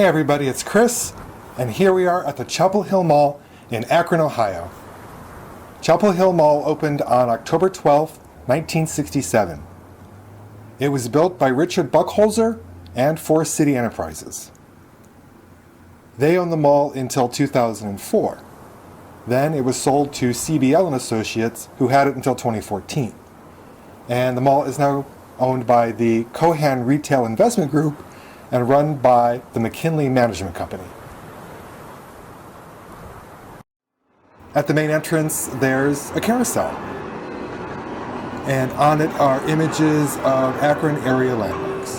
Hey everybody, it's Chris, and here we are at the Chapel Hill Mall in Akron, Ohio. Chapel Hill Mall opened on October 12, 1967. It was built by Richard Buckholzer and Forest City Enterprises. They owned the mall until 2004. Then it was sold to CBL and Associates, who had it until 2014. And the mall is now owned by the Cohan Retail Investment Group and run by the McKinley Management Company. At the main entrance, there's a carousel. And on it are images of Akron area landmarks.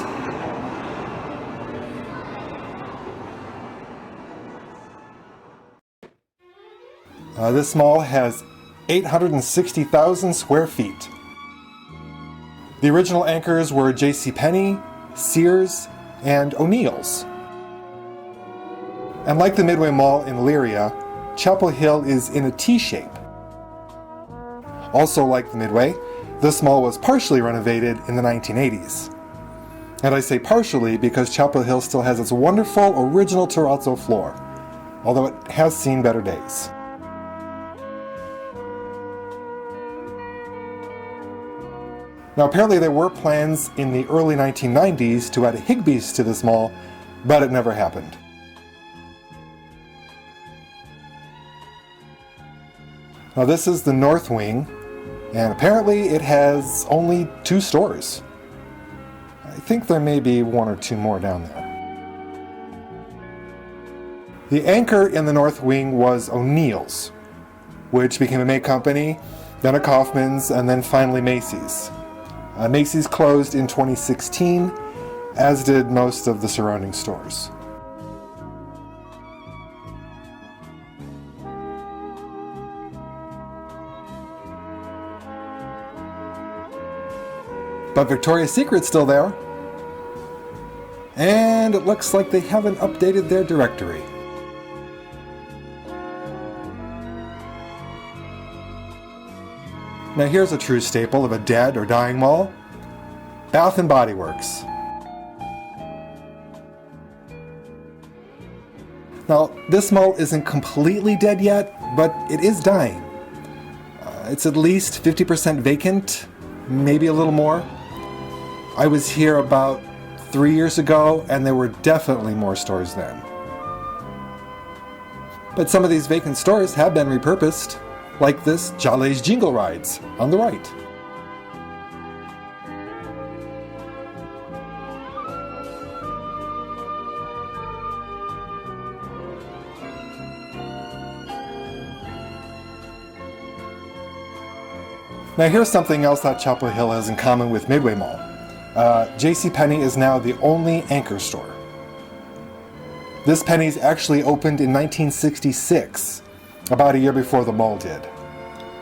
This mall has 860,000 square feet. The original anchors were JCPenney, Sears, and O'Neill's. And like the Midway Mall in Elyria, Chapel Hill is in a T-shape. Also like the Midway, this mall was partially renovated in the 1980s. And I say partially because Chapel Hill still has its wonderful original terrazzo floor, although it has seen better days. Now apparently there were plans in the early 1990s to add a Higbee's to this mall, but it never happened. Now this is the north wing, and apparently it has only 2 stores. I think there may be 1 or 2 more down there. The anchor in the north wing was O'Neill's, which became a May company, then a Kaufman's, and then finally Macy's. Macy's closed in 2016, as did most of the surrounding stores. But Victoria's Secret's still there. And it looks like they haven't updated their directory. Now here's a true staple of a dead or dying mall. Bath & Body Works. Now this mall isn't completely dead yet, but it is dying. It's at least 50% vacant, maybe a little more. I was here about 3 years ago, and there were definitely more stores then. But some of these vacant stores have been repurposed, like this Jolly's Jingle Rides on the right. Now here's something else that Chapel Hill has in common with Midway Mall. JCPenney is now the only anchor store. This Penny's actually opened in 1966, about a year before the mall did.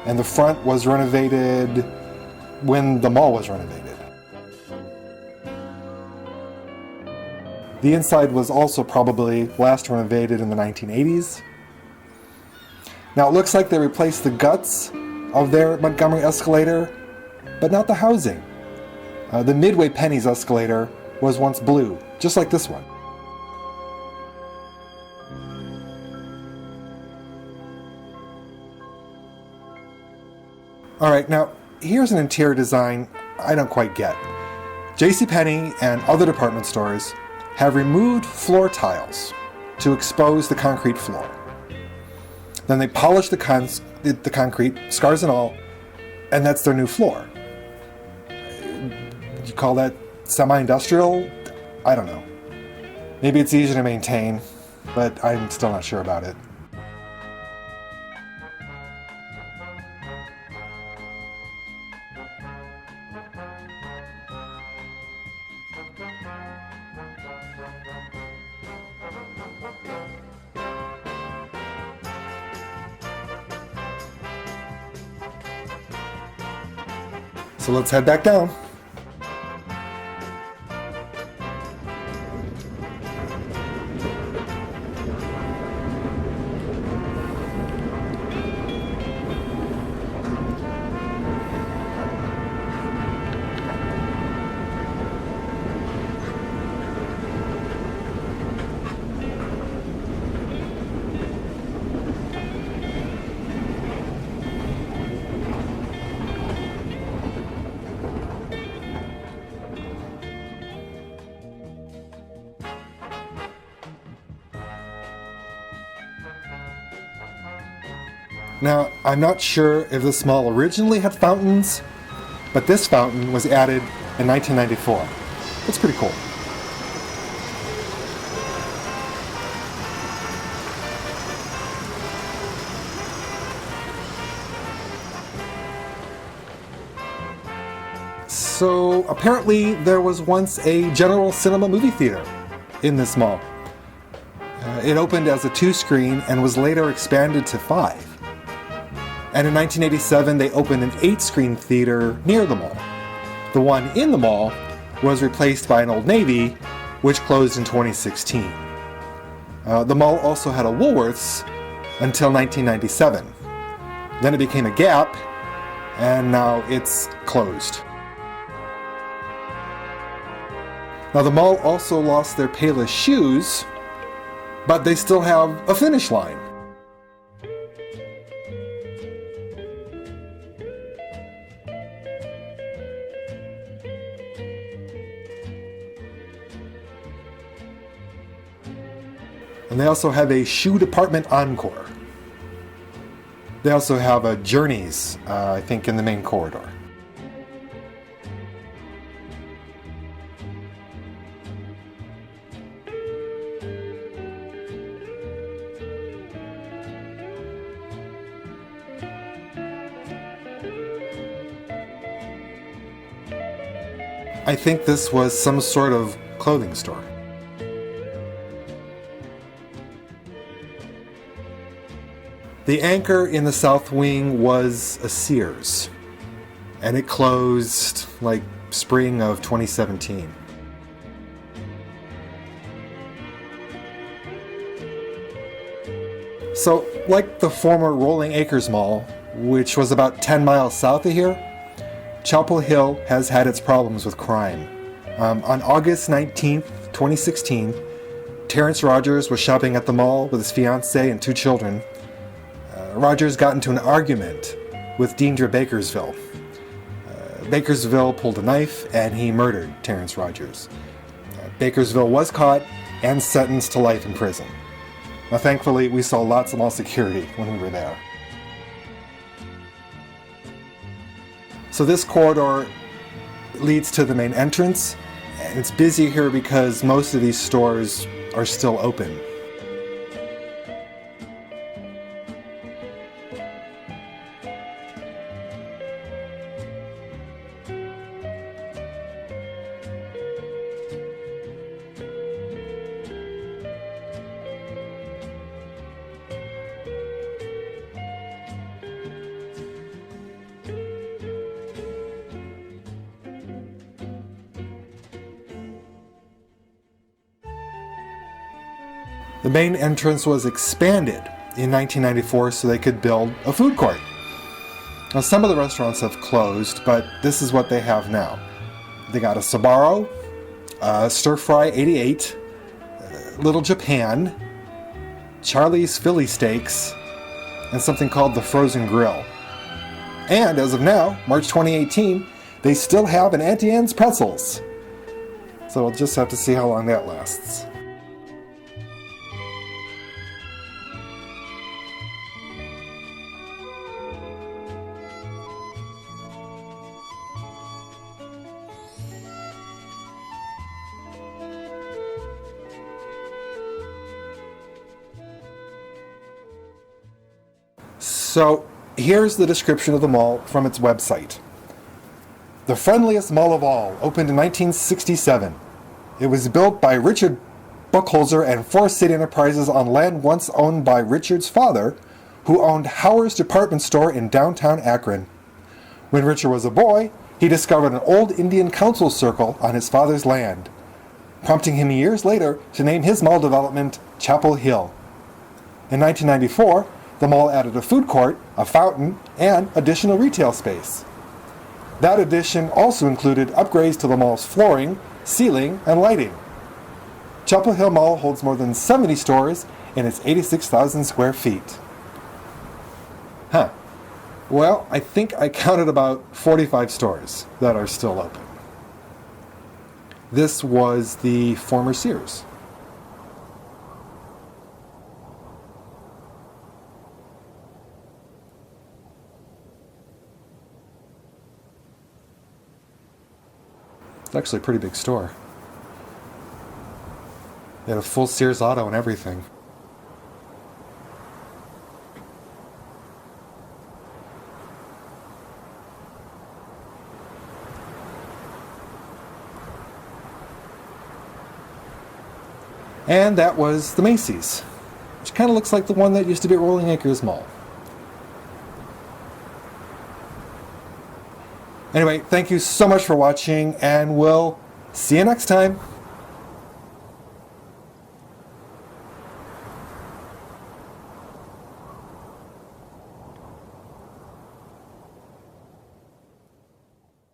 And the front was renovated when the mall was renovated. The inside was also probably last renovated in the 1980s. Now it looks like they replaced the guts of their Montgomery escalator, but not the housing. The Midway Penny's escalator was once blue, just like this one. Alright, now here's an interior design I don't quite get. JCPenney and other department stores have removed floor tiles to expose the concrete floor. Then they polish the concrete, scars and all, and that's their new floor. You call that semi-industrial? I don't know. Maybe it's easier to maintain, but I'm still not sure about it. So let's head back down. Now, I'm not sure if this mall originally had fountains, but this fountain was added in 1994. It's pretty cool. So apparently there was once a General Cinema movie theater in this mall. It opened as a 2-screen and was later expanded to 5. And in 1987 they opened an 8-screen theater near the mall. The one in the mall was replaced by an Old Navy, which closed in 2016. The mall also had a Woolworths until 1997. Then it became a Gap, and now it's closed. Now the mall also lost their Payless shoes, but they still have a Finish line. And they also have a shoe department Encore. They also have a Journeys, I think, in the main corridor. I think this was some sort of clothing store. The anchor in the south wing was a Sears, and it closed like spring of 2017. So, like the former Rolling Acres Mall, which was about 10 miles south of here, Chapel Hill has had its problems with crime. On August 19th, 2016, Terrence Rogers was shopping at the mall with his fiancée and 2 children. Rogers got into an argument with Deandra Bakersville. Bakersville pulled a knife and he murdered Terrence Rogers. Bakersville was caught and sentenced to life in prison. Now, thankfully, we saw lots of mall security when we were there. So this corridor leads to the main entrance, and it's busy here because most of these stores are still open. The main entrance was expanded in 1994 so they could build a food court. Now, some of the restaurants have closed, but this is what they have now. They got a Sbarro, Stir Fry 88, Little Japan, Charlie's Philly Steaks, and something called the Frozen Grill. And as of now, March 2018, they still have an Auntie Anne's Pretzels. So we'll just have to see how long that lasts. So here's the description of the mall from its website. The friendliest mall of all, opened in 1967. It was built by Richard Buchholzer and Forest City Enterprises on land once owned by Richard's father, who owned Howard's department store in downtown Akron. When Richard was a boy, he discovered an old Indian council circle on his father's land, prompting him years later to name his mall development Chapel Hill. In 1994, the mall added a food court, a fountain, and additional retail space. That addition also included upgrades to the mall's flooring, ceiling, and lighting. Chapel Hill Mall holds more than 70 stores in its 86,000 square feet. Well, I think I counted about 45 stores that are still open. This was the former Sears. It's actually a pretty big store. They had a full Sears auto and everything. And that was the Macy's, which kind of looks like the one that used to be at Rolling Acres Mall. Anyway, thank you so much for watching, and we'll see you next time.